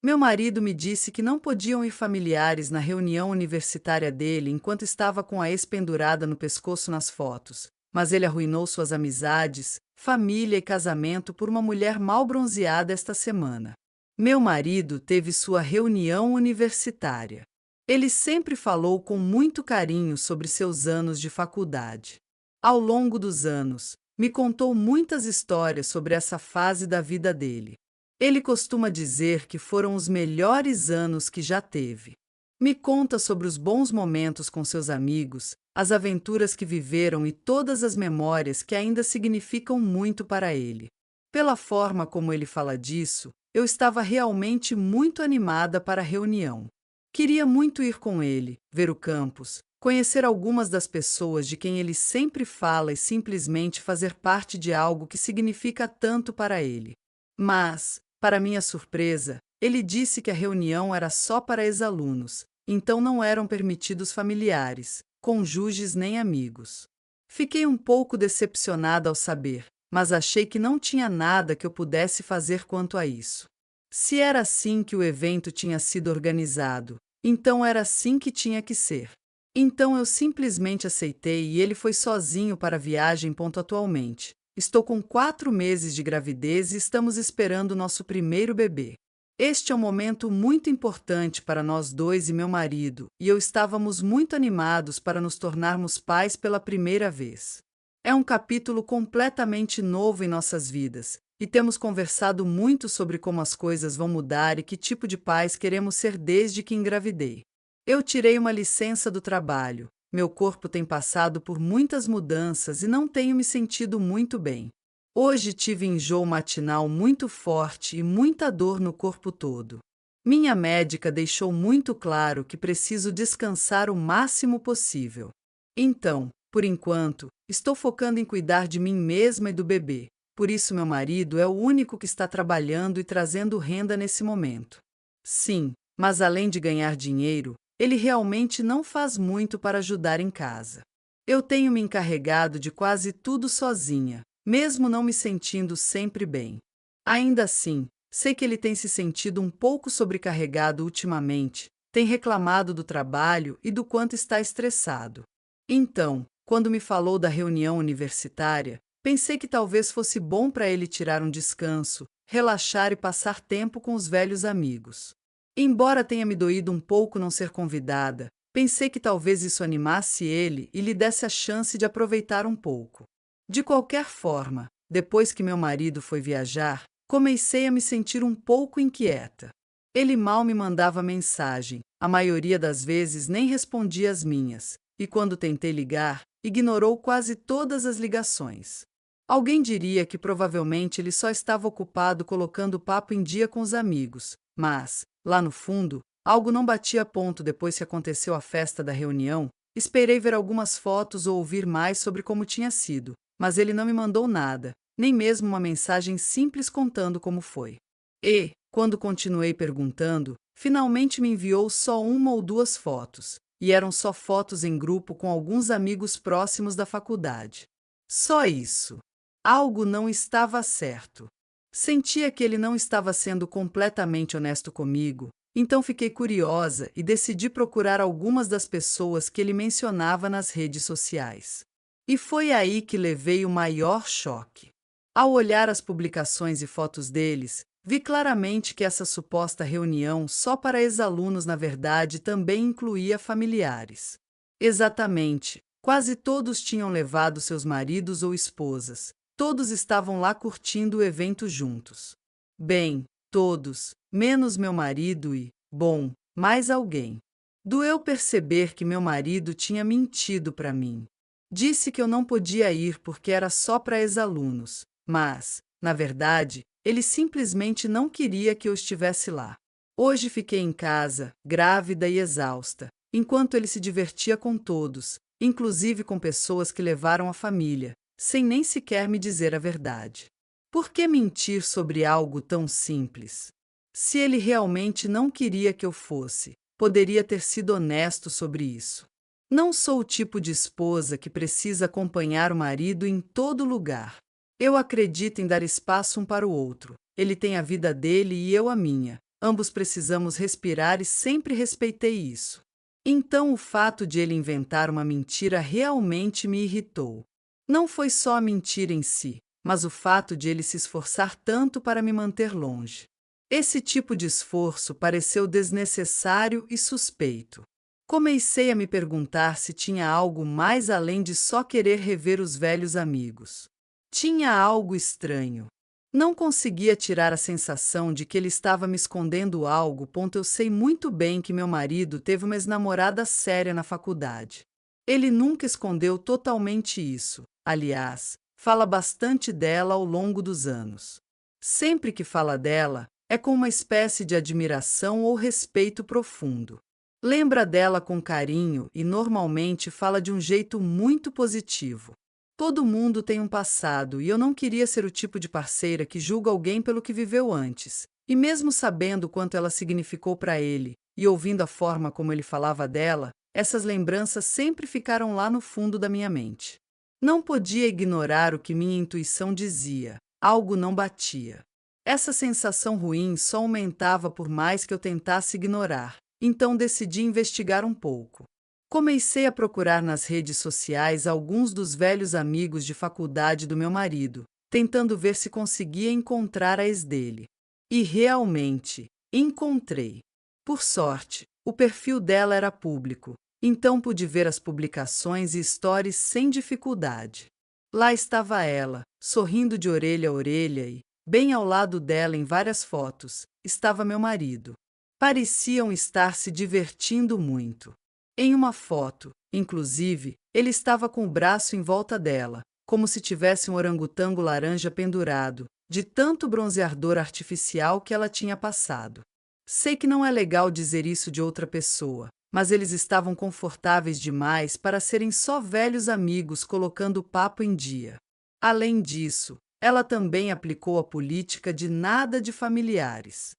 Meu marido me disse que não podiam ir familiares na reunião universitária dele enquanto estava com a ex pendurada no pescoço nas fotos, mas ele arruinou suas amizades, família e casamento por uma mulher mal bronzeada esta semana. Meu marido teve sua reunião universitária. Ele sempre falou com muito carinho sobre seus anos de faculdade. Ao longo dos anos, me contou muitas histórias sobre essa fase da vida dele. Ele costuma dizer que foram os melhores anos que já teve. Me conta sobre os bons momentos com seus amigos, as aventuras que viveram e todas as memórias que ainda significam muito para ele. Pela forma como ele fala disso, eu estava realmente muito animada para a reunião. Queria muito ir com ele, ver o campus, conhecer algumas das pessoas de quem ele sempre fala e simplesmente fazer parte de algo que significa tanto para ele. Mas, para minha surpresa, ele disse que a reunião era só para ex-alunos, então não eram permitidos familiares, cônjuges nem amigos. Fiquei um pouco decepcionada ao saber, mas achei que não tinha nada que eu pudesse fazer quanto a isso. Se era assim que o evento tinha sido organizado, então era assim que tinha que ser. Então eu simplesmente aceitei e ele foi sozinho para a viagem. Atualmente. Estou com 4 meses de gravidez e estamos esperando nosso primeiro bebê. Este é um momento muito importante para nós dois e meu marido, e eu estávamos muito animados para nos tornarmos pais pela primeira vez. É um capítulo completamente novo em nossas vidas, e temos conversado muito sobre como as coisas vão mudar e que tipo de pais queremos ser desde que engravidei. Eu tirei uma licença do trabalho. Meu corpo tem passado por muitas mudanças e não tenho me sentido muito bem. Hoje tive enjoo matinal muito forte e muita dor no corpo todo. Minha médica deixou muito claro que preciso descansar o máximo possível. Então, por enquanto, estou focando em cuidar de mim mesma e do bebê. Por isso, meu marido é o único que está trabalhando e trazendo renda nesse momento. Sim, mas além de ganhar dinheiro, ele realmente não faz muito para ajudar em casa. Eu tenho me encarregado de quase tudo sozinha, mesmo não me sentindo sempre bem. Ainda assim, sei que ele tem se sentido um pouco sobrecarregado ultimamente, tem reclamado do trabalho e do quanto está estressado. Então, quando me falou da reunião universitária, pensei que talvez fosse bom para ele tirar um descanso, relaxar e passar tempo com os velhos amigos. Embora tenha me doído um pouco não ser convidada, pensei que talvez isso animasse ele e lhe desse a chance de aproveitar um pouco. De qualquer forma, depois que meu marido foi viajar, comecei a me sentir um pouco inquieta. Ele mal me mandava mensagem, a maioria das vezes nem respondia as minhas, e quando tentei ligar, ignorou quase todas as ligações. Alguém diria que provavelmente ele só estava ocupado colocando o papo em dia com os amigos, mas, lá no fundo, algo não batia ponto. Depois que aconteceu a festa da reunião, esperei ver algumas fotos ou ouvir mais sobre como tinha sido, mas ele não me mandou nada, nem mesmo uma mensagem simples contando como foi. E, quando continuei perguntando, finalmente me enviou só uma ou duas fotos, e eram só fotos em grupo com alguns amigos próximos da faculdade. Só isso. Algo não estava certo. Sentia que ele não estava sendo completamente honesto comigo, então fiquei curiosa e decidi procurar algumas das pessoas que ele mencionava nas redes sociais. E foi aí que levei o maior choque. Ao olhar as publicações e fotos deles, vi claramente que essa suposta reunião só para ex-alunos na verdade também incluía familiares. Exatamente, quase todos tinham levado seus maridos ou esposas. Todos estavam lá curtindo o evento juntos. Bem, todos, menos meu marido e, bom, mais alguém. Doeu perceber que meu marido tinha mentido para mim. Disse que eu não podia ir porque era só para ex-alunos, mas, na verdade, ele simplesmente não queria que eu estivesse lá. Hoje fiquei em casa, grávida e exausta, enquanto ele se divertia com todos, inclusive com pessoas que levaram a família, sem nem sequer me dizer a verdade. Por que mentir sobre algo tão simples? Se ele realmente não queria que eu fosse, poderia ter sido honesto sobre isso. Não sou o tipo de esposa que precisa acompanhar o marido em todo lugar. Eu acredito em dar espaço um para o outro. Ele tem a vida dele e eu a minha. ambos precisamos respirar e sempre respeitei isso. Então o fato de ele inventar uma mentira realmente me irritou. Não foi só a mentira em si, mas o fato de ele se esforçar tanto para me manter longe. Esse tipo de esforço pareceu desnecessário e suspeito. Comecei a me perguntar se tinha algo mais além de só querer rever os velhos amigos. Tinha algo estranho. Não conseguia tirar a sensação de que ele estava me escondendo algo. Eu sei muito bem que meu marido teve uma ex-namorada séria na faculdade. Ele nunca escondeu totalmente isso. Aliás, fala bastante dela ao longo dos anos. Sempre que fala dela, é com uma espécie de admiração ou respeito profundo. Lembra dela com carinho e normalmente fala de um jeito muito positivo. Todo mundo tem um passado e eu não queria ser o tipo de parceira que julga alguém pelo que viveu antes. E mesmo sabendo quanto ela significou para ele, e ouvindo a forma como ele falava dela, essas lembranças sempre ficaram lá no fundo da minha mente. Não podia ignorar o que minha intuição dizia. Algo não batia. Essa sensação ruim só aumentava por mais que eu tentasse ignorar. Então decidi investigar um pouco. Comecei a procurar nas redes sociais alguns dos velhos amigos de faculdade do meu marido, tentando ver se conseguia encontrar a ex dele. E realmente, encontrei. Por sorte, o perfil dela era público, então pude ver as publicações e stories sem dificuldade. Lá estava ela, sorrindo de orelha a orelha e, bem ao lado dela em várias fotos, estava meu marido. Pareciam estar se divertindo muito. Em uma foto, inclusive, ele estava com o braço em volta dela, como se tivesse um orangotango laranja pendurado, de tanto bronzeador artificial que ela tinha passado. Sei que não é legal dizer isso de outra pessoa, mas eles estavam confortáveis demais para serem só velhos amigos colocando o papo em dia. Além disso, ela também aplicou a política de nada de familiares.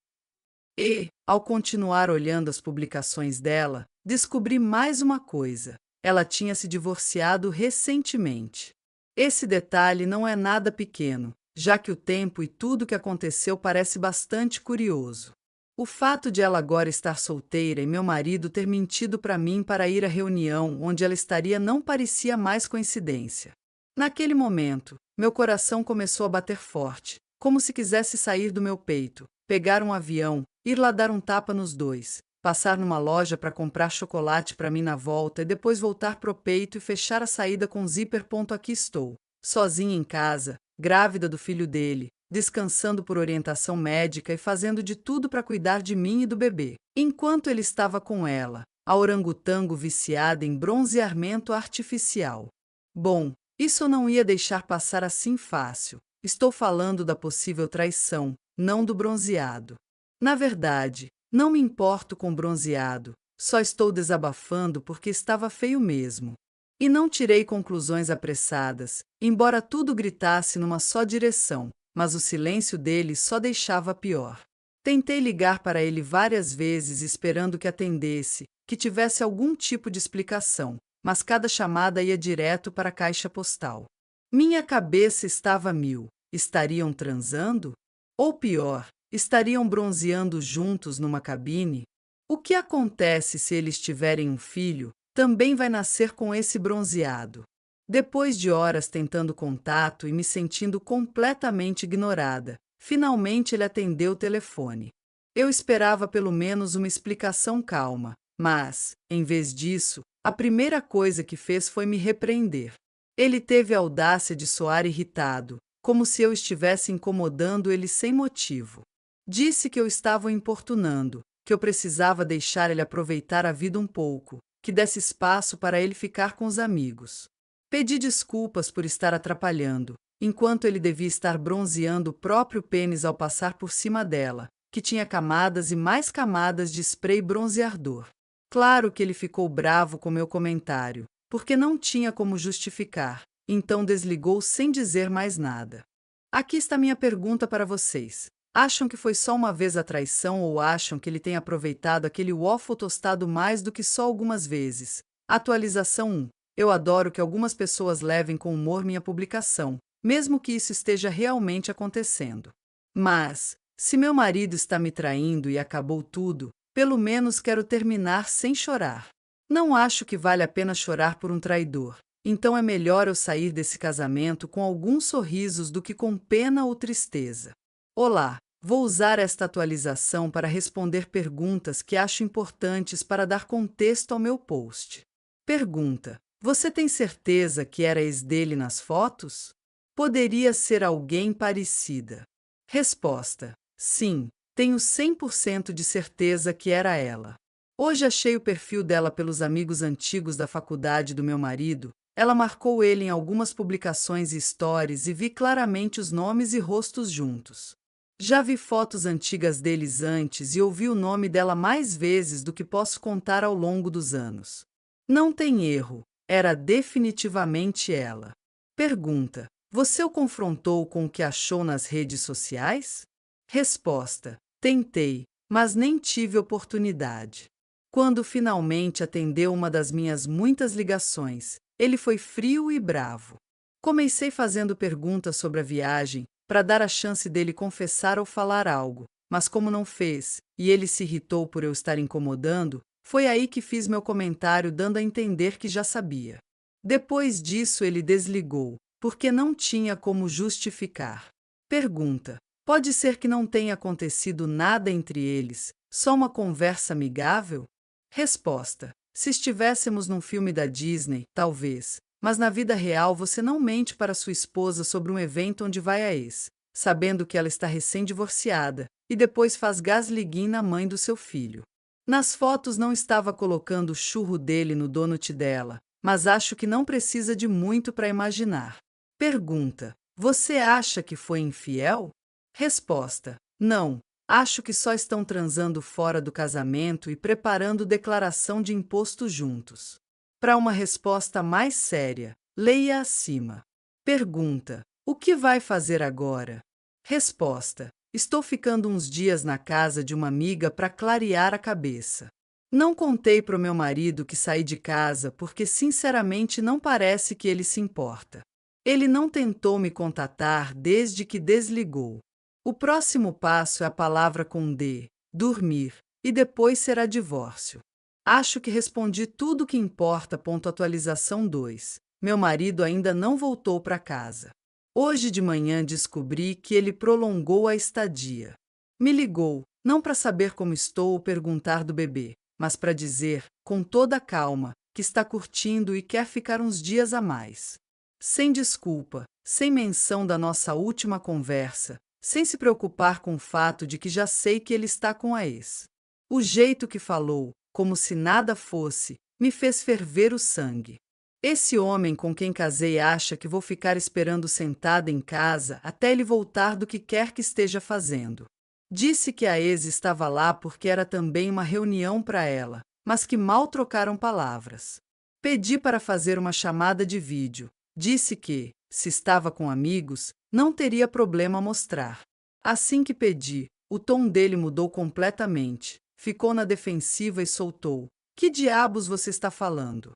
E, ao continuar olhando as publicações dela, descobri mais uma coisa. Ela tinha se divorciado recentemente. Esse detalhe não é nada pequeno, já que o tempo e tudo o que aconteceu parece bastante curioso. O fato de ela agora estar solteira e meu marido ter mentido para mim para ir à reunião onde ela estaria não parecia mais coincidência. Naquele momento, meu coração começou a bater forte, como se quisesse sair do meu peito, pegar um avião, ir lá dar um tapa nos dois, passar numa loja para comprar chocolate para mim na volta e depois voltar pro peito e fechar a saída com zíper. Aqui estou, sozinha em casa, grávida do filho dele, descansando por orientação médica e fazendo de tudo para cuidar de mim e do bebê. Enquanto ele estava com ela, a orangotango viciada em bronzeamento artificial. Bom, isso eu não ia deixar passar assim fácil. Estou falando da possível traição, não do bronzeado. Na verdade, não me importo com bronzeado, só estou desabafando porque estava feio mesmo. E não tirei conclusões apressadas, embora tudo gritasse numa só direção, mas o silêncio dele só deixava pior. Tentei ligar para ele várias vezes esperando que atendesse, que tivesse algum tipo de explicação, mas cada chamada ia direto para a caixa postal. Minha cabeça estava a mil. Estariam transando? Ou pior, estariam bronzeando juntos numa cabine? O que acontece se eles tiverem um filho? Também vai nascer com esse bronzeado. Depois de horas tentando contato e me sentindo completamente ignorada, finalmente ele atendeu o telefone. Eu esperava pelo menos uma explicação calma, mas, em vez disso, a primeira coisa que fez foi me repreender. Ele teve a audácia de soar irritado, como se eu estivesse incomodando ele sem motivo. Disse que eu estava o importunando, que eu precisava deixar ele aproveitar a vida um pouco, que desse espaço para ele ficar com os amigos. Pedi desculpas por estar atrapalhando, enquanto ele devia estar bronzeando o próprio pênis ao passar por cima dela, que tinha camadas e mais camadas de spray bronzeador. Claro que ele ficou bravo com meu comentário, porque não tinha como justificar, então desligou sem dizer mais nada. Aqui está minha pergunta para vocês. Acham que foi só uma vez a traição ou acham que ele tem aproveitado aquele waffle tostado mais do que só algumas vezes? Atualização 1. Eu adoro que algumas pessoas levem com humor minha publicação, mesmo que isso esteja realmente acontecendo. Mas, Se meu marido está me traindo e acabou tudo, pelo menos quero terminar sem chorar. Não acho que vale a pena chorar por um traidor. Então é melhor eu sair desse casamento com alguns sorrisos do que com pena ou tristeza. Olá, vou usar esta atualização para responder perguntas que acho importantes para dar contexto ao meu post. Pergunta: você tem certeza que era ex dele nas fotos? Poderia ser alguém parecida. Resposta: sim, tenho 100% de certeza que era ela. Hoje achei o perfil dela pelos amigos antigos da faculdade do meu marido. Ela marcou ele em algumas publicações e stories e vi claramente os nomes e rostos juntos. Já vi fotos antigas deles antes e ouvi o nome dela mais vezes do que posso contar ao longo dos anos. Não tem erro, era definitivamente ela. Pergunta: você o confrontou com o que achou nas redes sociais? Resposta: tentei, mas nem tive oportunidade. Quando finalmente atendeu uma das minhas muitas ligações, ele foi frio e bravo. Comecei fazendo perguntas sobre a viagem, para dar a chance dele confessar ou falar algo, mas como não fez, e ele se irritou por eu estar incomodando, foi aí que fiz meu comentário dando a entender que já sabia. Depois disso ele desligou, porque não tinha como justificar. Pergunta: pode ser que não tenha acontecido nada entre eles, só uma conversa amigável? Resposta: se estivéssemos num filme da Disney, talvez, mas na vida real você não mente para sua esposa sobre um evento onde vai a ex, sabendo que ela está recém-divorciada, e depois faz gaslighting na mãe do seu filho. Nas fotos não estava colocando o churro dele no donut dela, mas acho que não precisa de muito para imaginar. Pergunta: você acha que foi infiel? Resposta: não. Acho que só estão transando fora do casamento e preparando declaração de imposto juntos. Para uma resposta mais séria, leia acima. Pergunta: o que vai fazer agora? Resposta: estou ficando uns dias na casa de uma amiga para clarear a cabeça. Não contei para o meu marido que saí de casa porque, sinceramente, não parece que ele se importa. Ele não tentou me contatar desde que desligou. O próximo passo é a palavra com D, dormir, e depois será divórcio. Acho que respondi tudo o que importa. Atualização 2. Meu marido ainda não voltou para casa. Hoje de manhã descobri que ele prolongou a estadia. Me ligou, não para saber como estou ou perguntar do bebê, mas para dizer, com toda a calma, que está curtindo e quer ficar uns dias a mais. Sem desculpa, sem menção da nossa última conversa, sem se preocupar com o fato de que já sei que ele está com a ex. O jeito que falou, como se nada fosse, me fez ferver o sangue. Esse homem com quem casei acha que vou ficar esperando sentada em casa até ele voltar do que quer que esteja fazendo. Disse que a ex estava lá porque era também uma reunião para ela, mas que mal trocaram palavras. Pedi para fazer uma chamada de vídeo. Disse que, se estava com amigos, não teria problema mostrar. Assim que pedi, o tom dele mudou completamente. Ficou na defensiva e soltou: que diabos você está falando?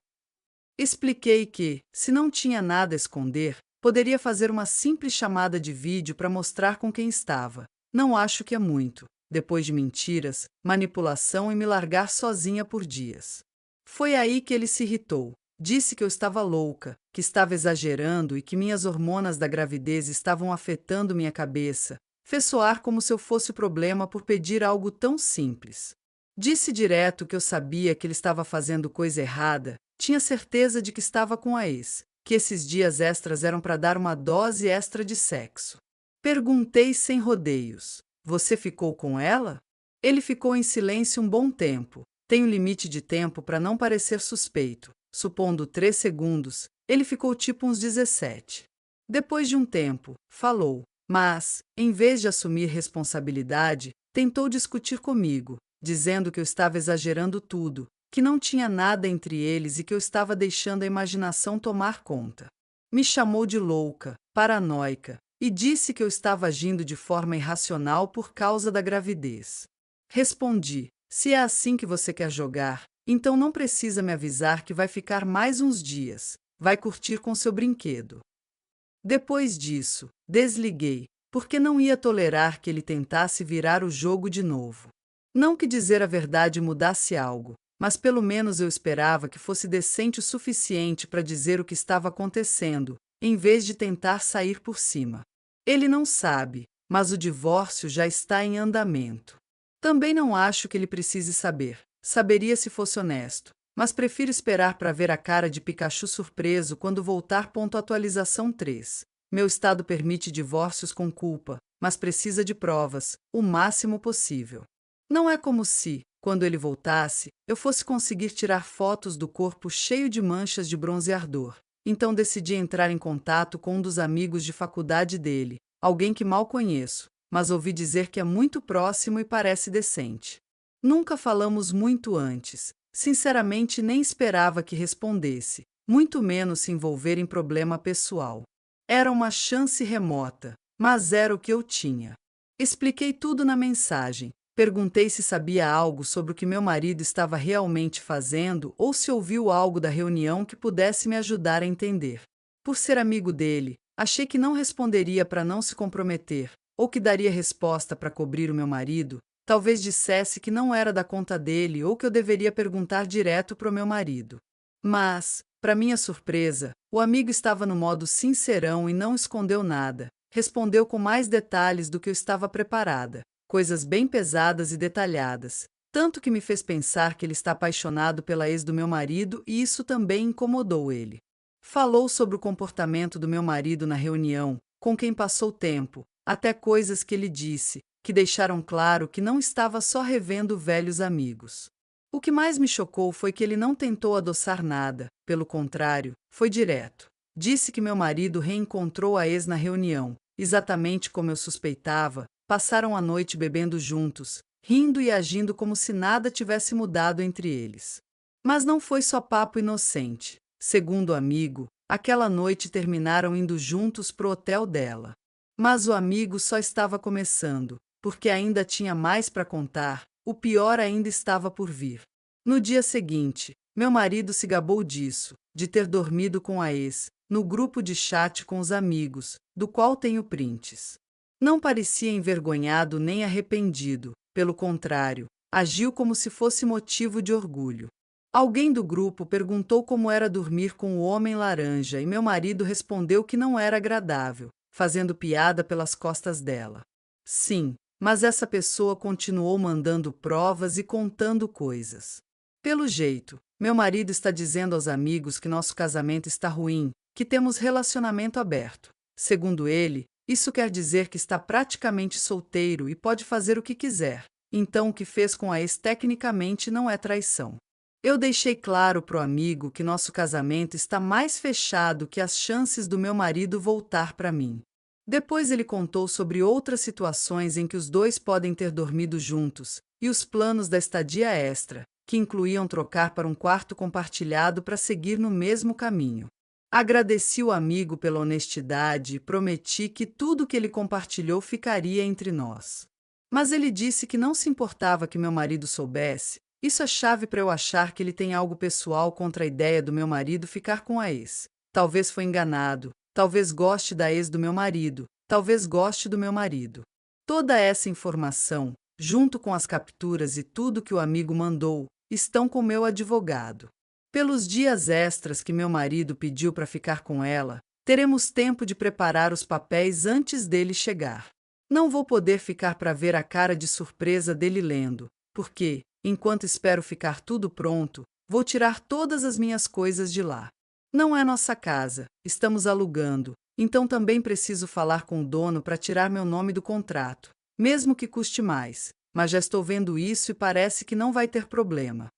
Expliquei que, se não tinha nada a esconder, poderia fazer uma simples chamada de vídeo para mostrar com quem estava. Não acho que é muito, depois de mentiras, manipulação e me largar sozinha por dias. Foi aí que ele se irritou. Disse que eu estava louca, que estava exagerando e que minhas hormonas da gravidez estavam afetando minha cabeça. Fez soar como se eu fosse o problema por pedir algo tão simples. Disse direto que eu sabia que ele estava fazendo coisa errada, tinha certeza de que estava com a ex, que esses dias extras eram para dar uma dose extra de sexo. Perguntei sem rodeios: você ficou com ela? Ele ficou em silêncio um bom tempo. Tenho limite de tempo para não parecer suspeito. Supondo 3 segundos, ele ficou tipo uns 17. Depois de um tempo, falou, mas, em vez de assumir responsabilidade, tentou discutir comigo, dizendo que eu estava exagerando tudo, que não tinha nada entre eles e que eu estava deixando a imaginação tomar conta. Me chamou de louca, paranoica, e disse que eu estava agindo de forma irracional por causa da gravidez. Respondi: se é assim que você quer jogar, então não precisa me avisar que vai ficar mais uns dias, vai curtir com seu brinquedo. Depois disso, desliguei, porque não ia tolerar que ele tentasse virar o jogo de novo. Não que dizer a verdade mudasse algo, mas pelo menos eu esperava que fosse decente o suficiente para dizer o que estava acontecendo, em vez de tentar sair por cima. Ele não sabe, mas o divórcio já está em andamento. Também não acho que ele precise saber. Saberia se fosse honesto, mas prefiro esperar para ver a cara de Pikachu surpreso quando voltar. Atualização 3. Meu estado permite divórcios com culpa, mas precisa de provas, o máximo possível. Não é como se, quando ele voltasse, eu fosse conseguir tirar fotos do corpo cheio de manchas de bronzeador. Então decidi entrar em contato com um dos amigos de faculdade dele, alguém que mal conheço, mas ouvi dizer que é muito próximo e parece decente. Nunca falamos muito antes. Sinceramente, nem esperava que respondesse, muito menos se envolver em problema pessoal. Era uma chance remota, mas era o que eu tinha. Expliquei tudo na mensagem. Perguntei se sabia algo sobre o que meu marido estava realmente fazendo ou se ouviu algo da reunião que pudesse me ajudar a entender. Por ser amigo dele, achei que não responderia para não se comprometer, ou que daria resposta para cobrir o meu marido. Talvez dissesse que não era da conta dele ou que eu deveria perguntar direto para o meu marido. Mas, para minha surpresa, o amigo estava no modo sincerão e não escondeu nada. Respondeu com mais detalhes do que eu estava preparada. Coisas bem pesadas e detalhadas, tanto que me fez pensar que ele está apaixonado pela ex do meu marido e isso também incomodou ele. Falou sobre o comportamento do meu marido na reunião, com quem passou tempo, até coisas que ele disse, que deixaram claro que não estava só revendo velhos amigos. O que mais me chocou foi que ele não tentou adoçar nada, pelo contrário, foi direto. Disse que meu marido reencontrou a ex na reunião, exatamente como eu suspeitava. Passaram a noite bebendo juntos, rindo e agindo como se nada tivesse mudado entre eles. Mas não foi só papo inocente. Segundo o amigo, aquela noite terminaram indo juntos pro hotel dela. Mas o amigo só estava começando, porque ainda tinha mais para contar, o pior ainda estava por vir. No dia seguinte, meu marido se gabou disso, de ter dormido com a ex, no grupo de chat com os amigos, do qual tenho prints. Não parecia envergonhado nem arrependido, pelo contrário, agiu como se fosse motivo de orgulho. Alguém do grupo perguntou como era dormir com o homem laranja e meu marido respondeu que não era agradável, fazendo piada pelas costas dela. Sim, mas essa pessoa continuou mandando provas e contando coisas. Pelo jeito, meu marido está dizendo aos amigos que nosso casamento está ruim, que temos relacionamento aberto. Segundo ele, isso quer dizer que está praticamente solteiro e pode fazer o que quiser. Então o que fez com a ex tecnicamente não é traição. Eu deixei claro pro amigo que nosso casamento está mais fechado que as chances do meu marido voltar para mim. Depois ele contou sobre outras situações em que os dois podem ter dormido juntos, e os planos da estadia extra, que incluíam trocar para um quarto compartilhado para seguir no mesmo caminho. Agradeci o amigo pela honestidade e prometi que tudo que ele compartilhou ficaria entre nós. Mas ele disse que não se importava que meu marido soubesse. Isso é chave para eu achar que ele tem algo pessoal contra a ideia do meu marido ficar com a ex. Talvez foi enganado, talvez goste da ex do meu marido, talvez goste do meu marido. Toda essa informação, junto com as capturas e tudo que o amigo mandou, estão com meu advogado. Pelos dias extras que meu marido pediu para ficar com ela, teremos tempo de preparar os papéis antes dele chegar. Não vou poder ficar para ver a cara de surpresa dele lendo, porque, enquanto espero ficar tudo pronto, vou tirar todas as minhas coisas de lá. Não é nossa casa, estamos alugando, então também preciso falar com o dono para tirar meu nome do contrato, mesmo que custe mais, mas já estou vendo isso e parece que não vai ter problema.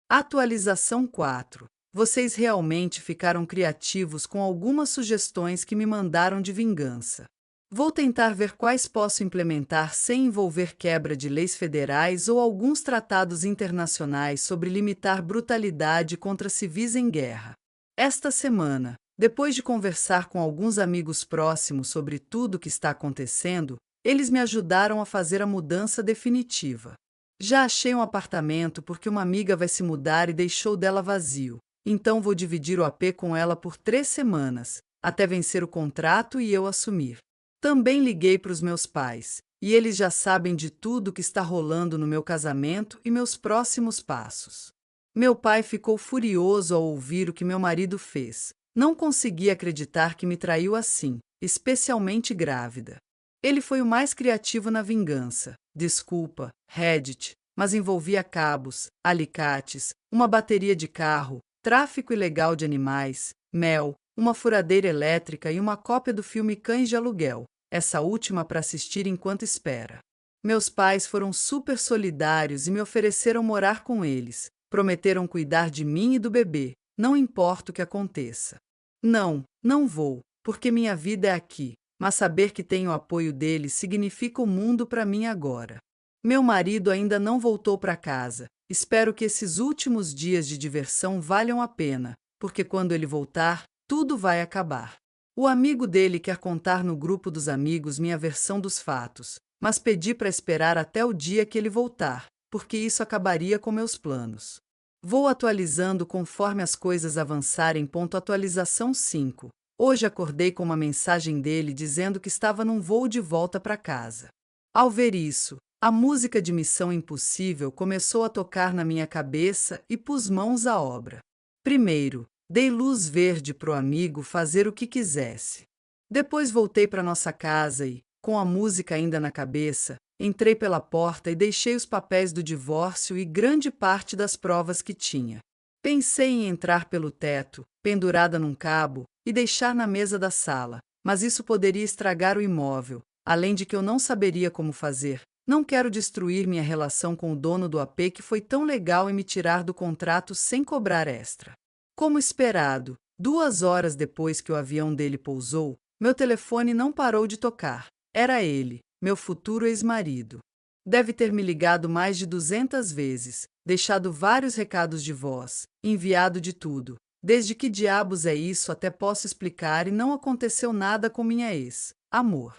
Atualização 4. Vocês realmente ficaram criativos com algumas sugestões que me mandaram de vingança. Vou tentar ver quais posso implementar sem envolver quebra de leis federais ou alguns tratados internacionais sobre limitar brutalidade contra civis em guerra. Esta semana, depois de conversar com alguns amigos próximos sobre tudo o que está acontecendo, eles me ajudaram a fazer a mudança definitiva. Já achei um apartamento porque uma amiga vai se mudar e deixou dela vazio. Então vou dividir o AP com ela por 3 semanas, até vencer o contrato e eu assumir. Também liguei para os meus pais, e eles já sabem de tudo que está rolando no meu casamento e meus próximos passos. Meu pai ficou furioso ao ouvir o que meu marido fez. Não conseguia acreditar que me traiu assim, especialmente grávida. Ele foi o mais criativo na vingança. Desculpa, Reddit, mas envolvia cabos, alicates, uma bateria de carro, tráfico ilegal de animais, mel, uma furadeira elétrica e uma cópia do filme Cães de Aluguel, essa última para assistir enquanto espera. Meus pais foram super solidários e me ofereceram morar com eles. Prometeram cuidar de mim e do bebê, não importa o que aconteça. Não, não vou, porque minha vida é aqui, mas saber que tenho o apoio deles significa o mundo para mim agora. Meu marido ainda não voltou para casa. Espero que esses últimos dias de diversão valham a pena, porque quando ele voltar, tudo vai acabar. O amigo dele quer contar no grupo dos amigos minha versão dos fatos, mas pedi para esperar até o dia que ele voltar, porque isso acabaria com meus planos. Vou atualizando conforme as coisas avançarem. Atualização 5. Hoje acordei com uma mensagem dele dizendo que estava num voo de volta para casa. Ao ver isso, a música de Missão Impossível começou a tocar na minha cabeça e pus mãos à obra. Primeiro, dei luz verde pro amigo fazer o que quisesse. Depois voltei para nossa casa e, com a música ainda na cabeça, entrei pela porta e deixei os papéis do divórcio e grande parte das provas que tinha. Pensei em entrar pelo teto, pendurada num cabo, e deixar na mesa da sala, mas isso poderia estragar o imóvel, além de que eu não saberia como fazer. Não quero destruir minha relação com o dono do AP que foi tão legal em me tirar do contrato sem cobrar extra. Como esperado, 2 horas depois que o avião dele pousou, meu telefone não parou de tocar. Era ele, meu futuro ex-marido. Deve ter me ligado mais de 200 vezes, deixado vários recados de voz, enviado de tudo. Desde que diabos é isso até posso explicar e não aconteceu nada com minha ex. Amor.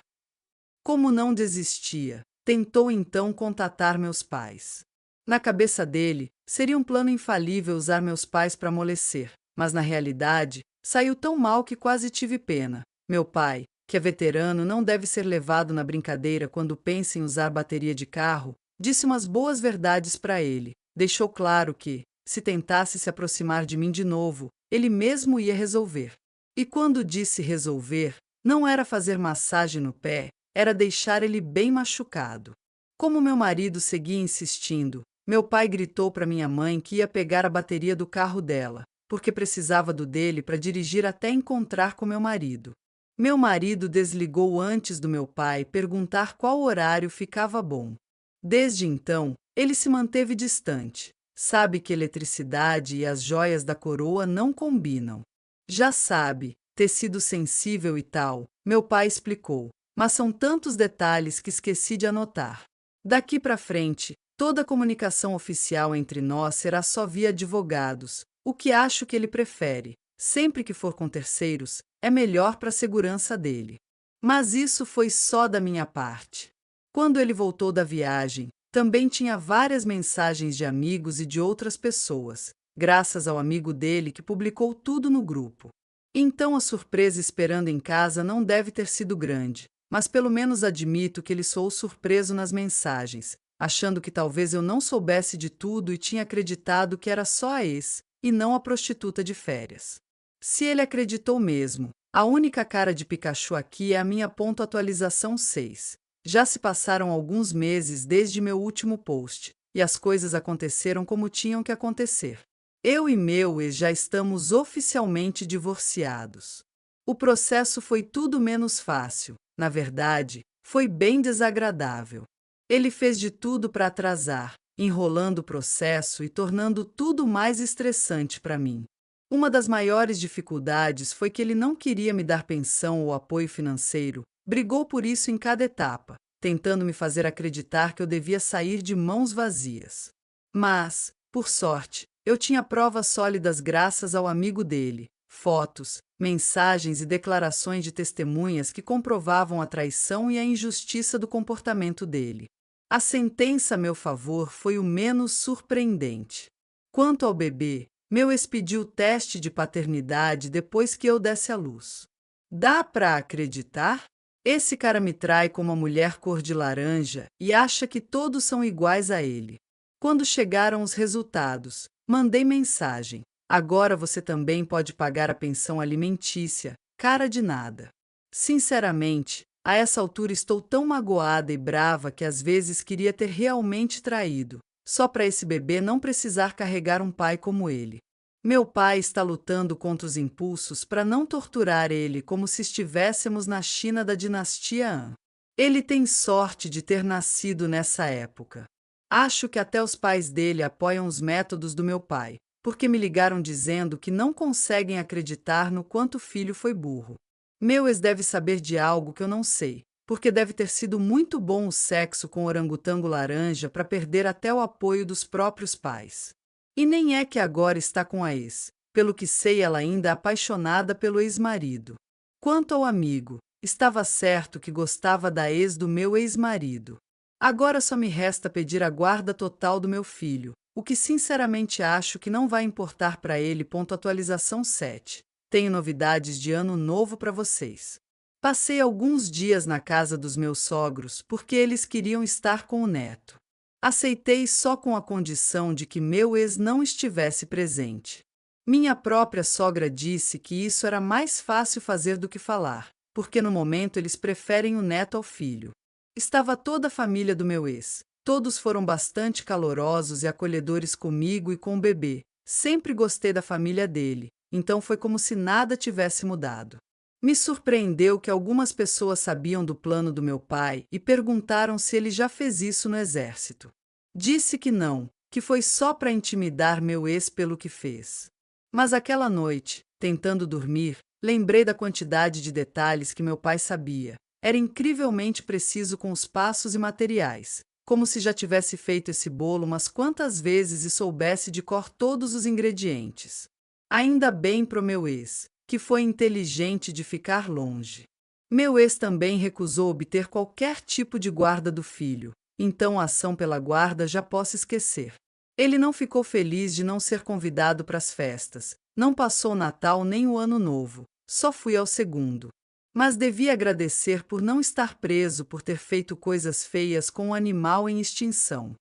Como não desistia, tentou então contatar meus pais. Na cabeça dele, seria um plano infalível usar meus pais para amolecer, mas na realidade, saiu tão mal que quase tive pena. Meu pai, que é veterano, não deve ser levado na brincadeira quando pensa em usar bateria de carro, disse umas boas verdades para ele. Deixou claro que, se tentasse se aproximar de mim de novo, ele mesmo ia resolver. E quando disse resolver, não era fazer massagem no pé, era deixar ele bem machucado. Como meu marido seguia insistindo, meu pai gritou para minha mãe que ia pegar a bateria do carro dela, porque precisava do dele para dirigir até encontrar com meu marido. Meu marido desligou antes do meu pai perguntar qual horário ficava bom. Desde então, ele se manteve distante. Sabe que eletricidade e as joias da coroa não combinam. Já sabe, tecido sensível e tal, meu pai explicou, mas são tantos detalhes que esqueci de anotar. Daqui para frente, toda a comunicação oficial entre nós será só via advogados, o que acho que ele prefere. Sempre que for com terceiros, é melhor para a segurança dele. Mas isso foi só da minha parte. Quando ele voltou da viagem, também tinha várias mensagens de amigos e de outras pessoas, graças ao amigo dele que publicou tudo no grupo. Então a surpresa esperando em casa não deve ter sido grande, mas pelo menos admito que ele soou surpreso nas mensagens, achando que talvez eu não soubesse de tudo e tinha acreditado que era só a ex, e não a prostituta de férias. Se ele acreditou mesmo, a única cara de Pikachu aqui é a minha atualização 6. Já se passaram alguns meses desde meu último post, e as coisas aconteceram como tinham que acontecer. Eu e meu ex já estamos oficialmente divorciados. O processo foi tudo menos fácil, na verdade, foi bem desagradável. Ele fez de tudo para atrasar, enrolando o processo e tornando tudo mais estressante para mim. Uma das maiores dificuldades foi que ele não queria me dar pensão ou apoio financeiro, brigou por isso em cada etapa, tentando me fazer acreditar que eu devia sair de mãos vazias. Mas, por sorte, eu tinha provas sólidas graças ao amigo dele, fotos, mensagens e declarações de testemunhas que comprovavam a traição e a injustiça do comportamento dele. A sentença a meu favor foi o menos surpreendente. Quanto ao bebê, meu ex pediu teste de paternidade depois que eu desse à luz. Dá para acreditar? Esse cara me trai com uma mulher cor de laranja e acha que todos são iguais a ele. Quando chegaram os resultados, mandei mensagem. Agora você também pode pagar a pensão alimentícia, cara de nada. Sinceramente, a essa altura estou tão magoada e brava que às vezes queria ter realmente traído, só para esse bebê não precisar carregar um pai como ele. Meu pai está lutando contra os impulsos para não torturar ele como se estivéssemos na China da dinastia Han. Ele tem sorte de ter nascido nessa época. Acho que até os pais dele apoiam os métodos do meu pai, porque me ligaram dizendo que não conseguem acreditar no quanto o filho foi burro. Meu ex deve saber de algo que eu não sei, porque deve ter sido muito bom o sexo com o orangotango laranja para perder até o apoio dos próprios pais. E nem é que agora está com a ex. Pelo que sei, ela ainda é apaixonada pelo ex-marido. Quanto ao amigo, estava certo que gostava da ex do meu ex-marido. Agora só me resta pedir a guarda total do meu filho, o que sinceramente acho que não vai importar para ele. Atualização 7. Tenho novidades de ano novo para vocês. Passei alguns dias na casa dos meus sogros porque eles queriam estar com o neto. Aceitei só com a condição de que meu ex não estivesse presente. Minha própria sogra disse que isso era mais fácil fazer do que falar, porque no momento eles preferem o neto ao filho. Estava toda a família do meu ex. Todos foram bastante calorosos e acolhedores comigo e com o bebê. Sempre gostei da família dele, então foi como se nada tivesse mudado. Me surpreendeu que algumas pessoas sabiam do plano do meu pai e perguntaram se ele já fez isso no exército. Disse que não, que foi só para intimidar meu ex pelo que fez. Mas aquela noite, tentando dormir, lembrei da quantidade de detalhes que meu pai sabia. Era incrivelmente preciso com os passos e materiais, como se já tivesse feito esse bolo umas quantas vezes e soubesse de cor todos os ingredientes. Ainda bem pro meu ex, que foi inteligente de ficar longe. Meu ex também recusou obter qualquer tipo de guarda do filho, então a ação pela guarda já posso esquecer. Ele não ficou feliz de não ser convidado para as festas, não passou o Natal nem o Ano Novo, só fui ao segundo. Mas devia agradecer por não estar preso por ter feito coisas feias com um animal em extinção.